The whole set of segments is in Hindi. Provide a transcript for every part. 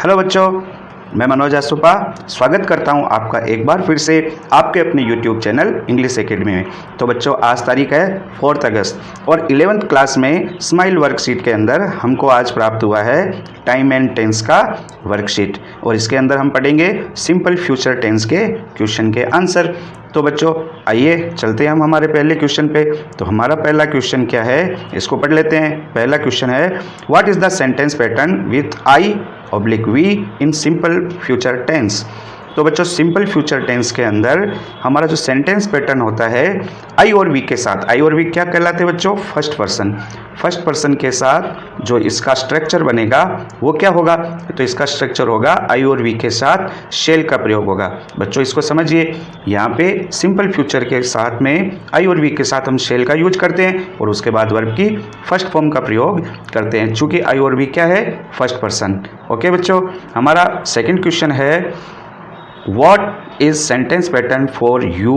हेलो बच्चों, मैं मनोज आसुपा स्वागत करता हूं आपका एक बार फिर से आपके अपने यूट्यूब चैनल इंग्लिश एकेडमी में। तो बच्चों, आज तारीख है 4 अगस्त और 11th क्लास में स्माइल वर्कशीट के अंदर हमको आज प्राप्त हुआ है टाइम एंड टेंस का वर्कशीट और इसके अंदर हम पढ़ेंगे सिंपल फ्यूचर टेंस के क्वेश्चन के आंसर। तो बच्चों, आइए चलते हैं हम हमारे पहले क्वेश्चन पे। तो हमारा पहला क्वेश्चन क्या है, इसको पढ़ लेते हैं। पहला क्वेश्चन है, what is the sentence pattern with I oblique we in simple future tense. तो बच्चों, सिंपल फ्यूचर टेंस के अंदर हमारा जो सेंटेंस पैटर्न होता है आई और वी के साथ, आई और वी क्या कहलाते हैं बच्चों? First person. फर्स्ट पर्सन के साथ जो इसका स्ट्रक्चर बनेगा वो क्या होगा? तो इसका स्ट्रक्चर होगा आई और वी के साथ शेल का प्रयोग होगा। बच्चों, इसको समझिए, यहाँ पे सिंपल फ्यूचर के साथ में आई और वी के साथ हम शेल का यूज करते हैं और उसके बाद वर्ब की फर्स्ट फॉर्म का प्रयोग करते हैं, चूंकि आई और वी क्या है? First person. ओके बच्चों, हमारा सेकेंड क्वेश्चन है, What is sentence pattern for you,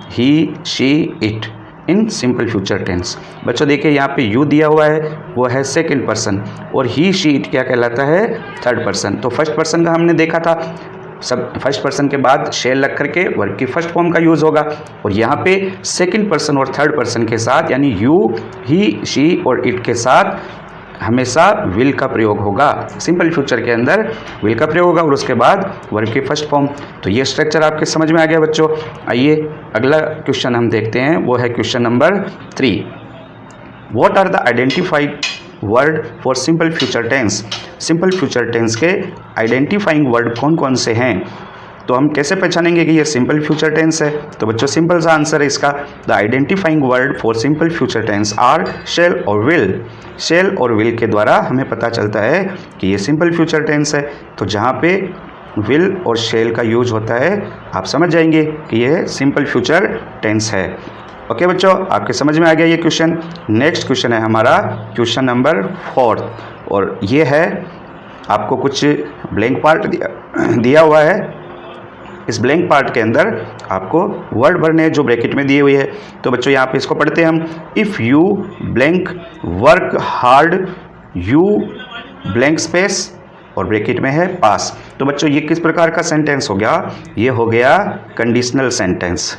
he, she, it in simple future tense? बच्चों देखिए, यहाँ पे you दिया हुआ है वो है सेकंड पर्सन और he, she, it क्या कहलाता है? Third person. तो फर्स्ट पर्सन का हमने देखा था, सब फर्स्ट पर्सन के बाद शेल लग करके वर्ब की फर्स्ट फॉर्म का यूज़ होगा और यहाँ पे सेकंड पर्सन और थर्ड पर्सन के साथ यानी you, he, she और it के साथ हमेशा विल का प्रयोग होगा। सिंपल फ्यूचर के अंदर विल का प्रयोग होगा और उसके बाद वर्ब की फर्स्ट फॉर्म। तो ये स्ट्रक्चर आपके समझ में आ गया बच्चों। आइए अगला क्वेश्चन हम देखते हैं, वो है question number 3। What are the identified word for simple future tense. Simple future tense के आइडेंटिफाइंग वर्ड कौन कौन से हैं? तो हम कैसे पहचानेंगे कि ये सिंपल फ्यूचर टेंस है? तो बच्चों, सिंपल सा आंसर है इसका, the identifying word for simple future tense are shall और विल। शेल और विल के द्वारा हमें पता चलता है कि ये सिंपल फ्यूचर टेंस है। तो जहाँ पे विल और शेल का यूज होता है आप समझ जाएंगे कि ये सिंपल फ्यूचर टेंस है। ओके बच्चों, आपके समझ में आ गया ये क्वेश्चन। नेक्स्ट क्वेश्चन है हमारा क्वेश्चन नंबर 4 और ये है, आपको कुछ ब्लैंक पार्ट दिया हुआ है। इस ब्लैंक पार्ट के अंदर आपको वर्ड भरने हैं जो ब्रैकेट में दिए हुए है। तो बच्चों, यहाँ पे इसको पढ़ते हैं हम, if you blank work hard you blank space और ब्रैकेट में है पास। तो बच्चों, ये किस प्रकार का सेंटेंस हो गया? ये हो गया कंडीशनल सेंटेंस।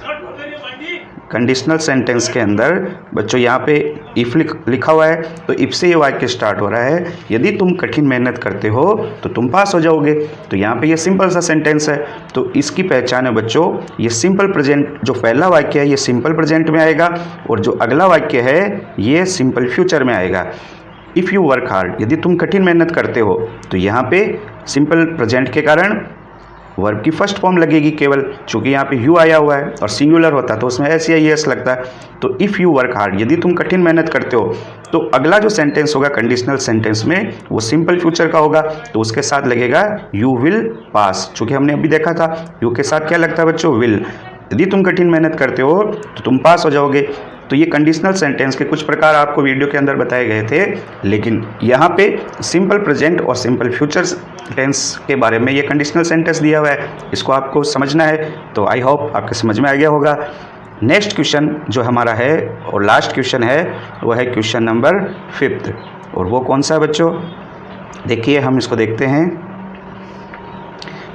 कंडीशनल सेंटेंस के अंदर बच्चों यहाँ पे इफ़ लिखा हुआ है, तो इफ़ से ये वाक्य स्टार्ट हो रहा है, यदि तुम कठिन मेहनत करते हो तो तुम पास हो जाओगे। तो यहाँ पे ये सिंपल सा सेंटेंस है। तो इसकी पहचान है बच्चों, ये सिंपल प्रेजेंट, जो पहला वाक्य है ये सिंपल प्रेजेंट में आएगा और जो अगला वाक्य है ये सिंपल फ्यूचर में आएगा। इफ़ यू वर्क हार्ड, यदि तुम कठिन मेहनत करते हो, तो यहाँ पे सिंपल प्रेजेंट के कारण वर्ब की फर्स्ट फॉर्म लगेगी केवल, चूंकि यहाँ पे यू आया हुआ है और सिंगुलर होता है तो उसमें एस या एस लगता है। तो इफ़ यू वर्क हार्ड, यदि तुम कठिन मेहनत करते हो, तो अगला जो सेंटेंस होगा कंडीशनल सेंटेंस में वो सिंपल फ्यूचर का होगा, तो उसके साथ लगेगा यू विल पास। चूंकि हमने अभी देखा था यू के साथ क्या लगता है बच्चों? विल। यदि तुम कठिन मेहनत करते हो तो तुम पास हो जाओगे। तो ये कंडीशनल सेंटेंस के कुछ प्रकार आपको वीडियो के अंदर बताए गए थे, लेकिन यहाँ पे सिंपल प्रेजेंट और सिंपल फ्यूचर टेंस के बारे में ये कंडीशनल सेंटेंस दिया हुआ है, इसको आपको समझना है। तो आई होप आपके समझ में आ गया होगा। नेक्स्ट क्वेश्चन जो हमारा है और लास्ट क्वेश्चन है वो है क्वेश्चन नंबर 5 और वो कौन सा है बच्चों? देखिए, हम इसको देखते हैं।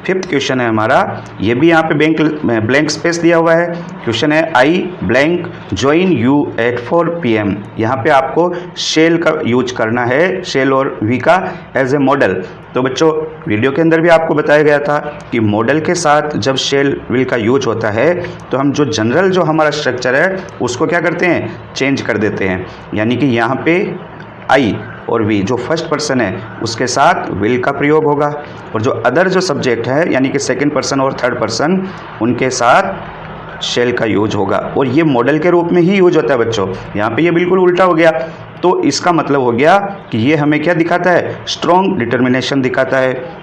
5th क्वेश्चन है हमारा, ये भी यहाँ पे ब्लैंक स्पेस दिया हुआ है। क्वेश्चन है, I blank join you at 4 PM। यहाँ पे आपको शेल का यूज करना है, शेल और वी का एज ए मॉडल। तो बच्चों, वीडियो के अंदर भी आपको बताया गया था कि मॉडल के साथ जब शेल विल का यूज होता है तो हम जो जनरल जो हमारा स्ट्रक्चर है उसको क्या करते हैं? चेंज कर देते हैं। यानी कि यहाँ पे आई और वी जो फर्स्ट पर्सन है उसके साथ विल का प्रयोग होगा और जो अदर जो सब्जेक्ट है यानी कि सेकंड पर्सन और थर्ड पर्सन उनके साथ शेल का यूज होगा और ये मॉडल के रूप में ही यूज होता है बच्चों। यहाँ पे ये बिल्कुल उल्टा हो गया। तो इसका मतलब हो गया कि ये हमें क्या दिखाता है? स्ट्रॉन्ग डिटर्मिनेशन दिखाता है।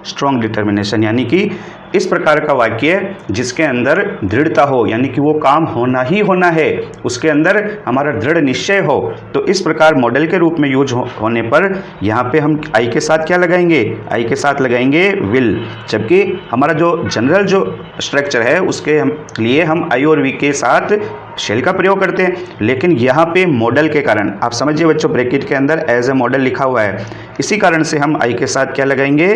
स्ट्रॉन्ग डिटर्मिनेशन यानी कि इस प्रकार का वाक्य जिसके अंदर दृढ़ता हो, यानी कि वो काम होना ही होना है, उसके अंदर हमारा दृढ़ निश्चय हो, तो इस प्रकार मॉडल के रूप में यूज होने पर यहाँ पे हम आई के साथ क्या लगाएंगे, आई के साथ लगाएंगे विल। जबकि हमारा जो जनरल जो स्ट्रक्चर है उसके लिए हम आई और वी के साथ शेल का प्रयोग करते हैं, लेकिन यहाँ पे मॉडल के कारण, आप समझिए बच्चों, ब्रैकेट के अंदर एज ए मॉडल लिखा हुआ है, इसी कारण से हम आई के साथ क्या लगाएंगे,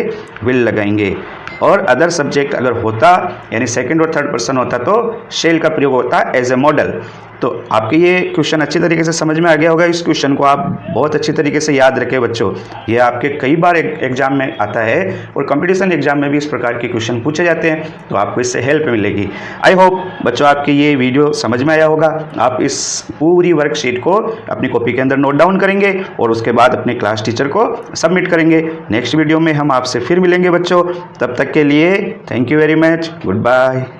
विल लगाएंगे। और अदर सब्जेक्ट अगर होता, यानी सेकंड और थर्ड पर्सन होता, तो शेल का प्रयोग होता एज ए मॉडल। तो आपके ये क्वेश्चन अच्छी तरीके से समझ में आ गया होगा। इस क्वेश्चन को आप बहुत अच्छी तरीके से याद रखें बच्चों, ये आपके कई बार एग्जाम में आता है और कंपटीशन एग्जाम में भी इस प्रकार के क्वेश्चन पूछे जाते हैं, तो आपको इससे हेल्प मिलेगी। आई होप बच्चों आपकी ये वीडियो समझ में आया होगा। आप इस पूरी वर्कशीट को अपनी कॉपी के अंदर नोट डाउन करेंगे और उसके बाद अपने क्लास टीचर को सबमिट करेंगे। नेक्स्ट वीडियो में हम आपसे फिर मिलेंगे बच्चों, तब तक के लिए thank you very much, good bye.